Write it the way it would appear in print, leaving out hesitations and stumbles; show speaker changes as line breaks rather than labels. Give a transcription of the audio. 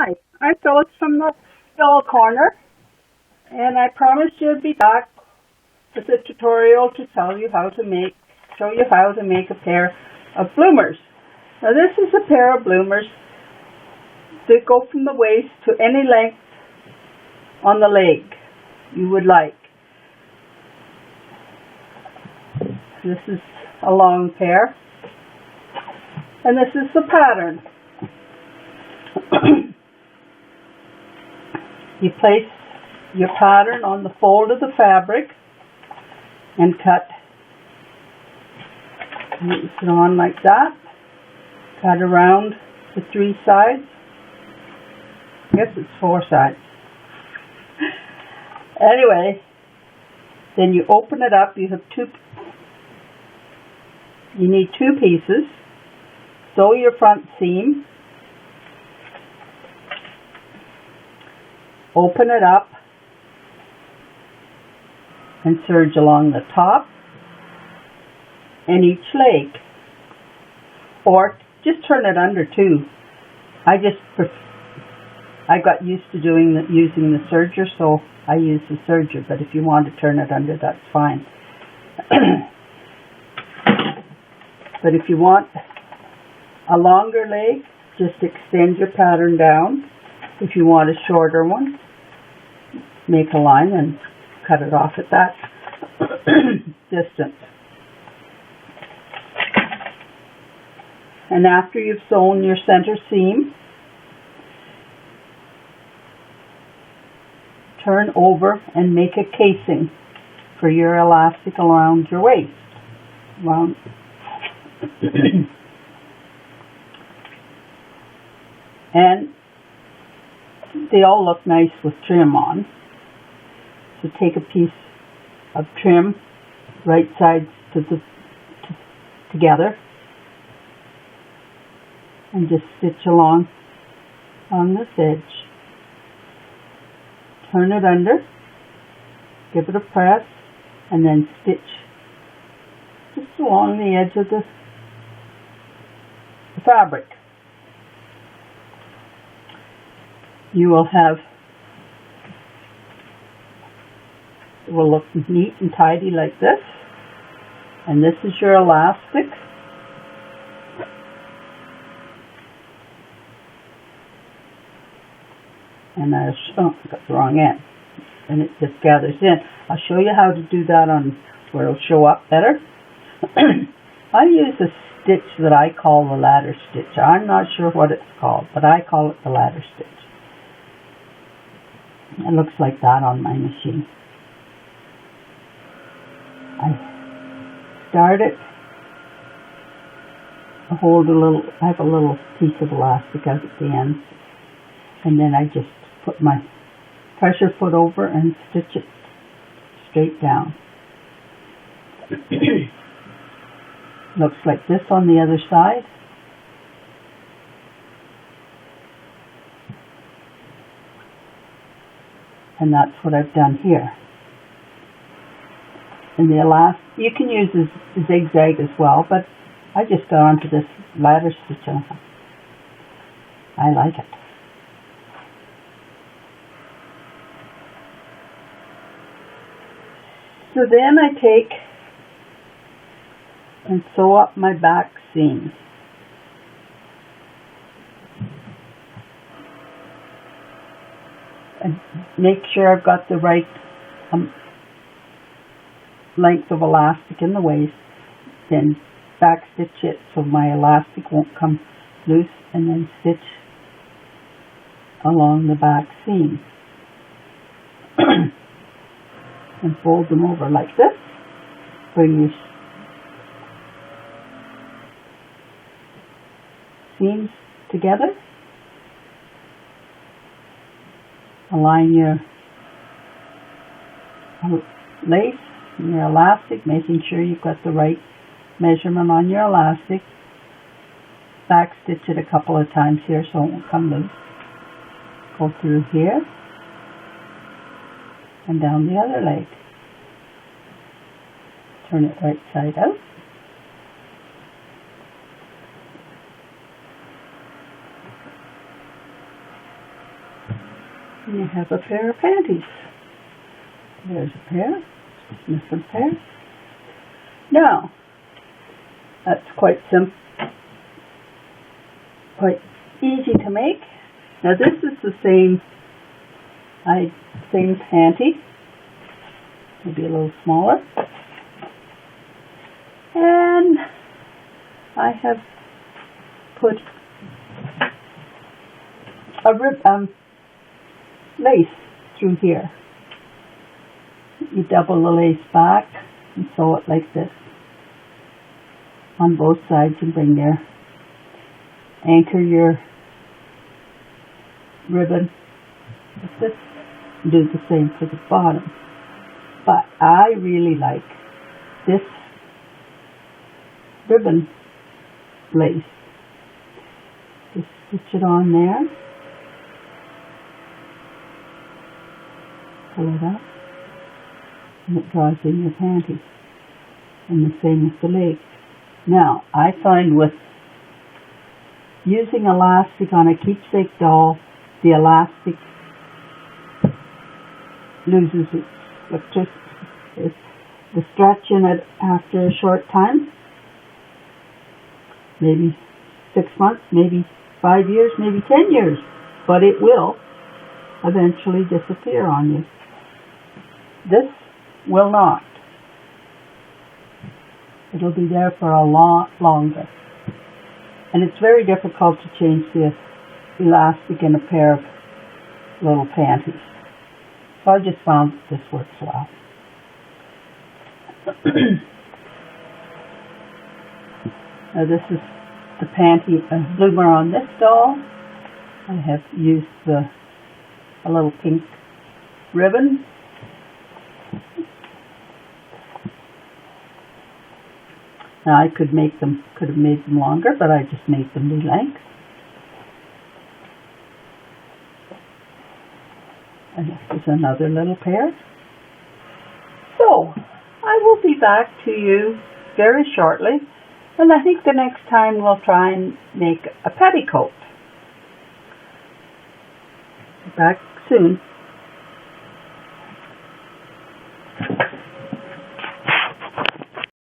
Hi, I'm Phyllis from the Yellow Corner, and I promised you'd be back with a tutorial to show you how to make a pair of bloomers. Now this is a pair of bloomers that go from the waist to any length on the leg you would like. This is a long pair, and this is the pattern. You place your pattern on the fold of the fabric and cut it on like that. Cut around the 3 sides. I guess it's 4 sides. Anyway, then you open it up. You need 2 pieces. Sew your front seam. Open it up and serge along the top and each leg, or just turn it under too. I got used to using the serger, so I use the serger, but if you want to turn it under, that's fine. But if you want a longer leg, just extend your pattern down. If you want a shorter one, make a line and cut it off at that distance. And after you've sewn your center seam, turn over and make a casing for your elastic around your waist. And they all look nice with trim on. So take a piece of trim, right sides together, and just stitch along on this edge. Turn it under, give it a press, and then stitch just along the edge of the fabric. You will have, it will look neat and tidy like this, and this is your elastic. And I got the wrong end, and it just gathers in. I'll show you how to do that on where it'll show up better. I use a stitch that I call the ladder stitch. I'm not sure what it's called, but I call it the ladder stitch. It looks like that on my machine. I start it, I have a little piece of elastic out at the end, and then I just put my pressure foot over and stitch it straight down. Looks like this on the other side. And that's what I've done here. And the elastic, you can use a zigzag as well, but I just got onto this ladder stitch and I like it. So then I take and sew up my back seam. And make sure I've got the right length of elastic in the waist, then back stitch it so my elastic won't come loose, and then stitch along the back seam and fold them over like this. Bring your seams together. Align your lace and your elastic, making sure you've got the right measurement on your elastic. Back stitch it a couple of times here so it won't come loose. Go through here and down the other leg. Turn it right side out. And you have a pair of panties. There's a pair. Missing a pair. Now, that's quite simple. Quite easy to make. Now this is the same panty, maybe a little smaller, and I have put a lace through here. You double the lace back and sew it like this on both sides and bring there. Anchor your ribbon like this. Do the same for the bottom. But I really like this ribbon lace. Just stitch it on there. Pull it up. And it draws in your panty. And the same with the leg. Now, I find with using elastic on a keepsake doll, the elastic loses its electricity. The stretch in it after a short time, maybe 6 months, maybe 5 years, maybe 10 years, but it will eventually disappear on you. This will not. It'll be there for a lot longer. And it's very difficult to change the elastic in a pair of little panties. So I just found that this works well. Now this is the panty bloomer on this doll. I have used a little pink ribbon. Now I could have made them longer, but I just made them the length. And this is another little pair. So, I will be back to you very shortly, and I think the next time we'll try and make a petticoat. Back soon.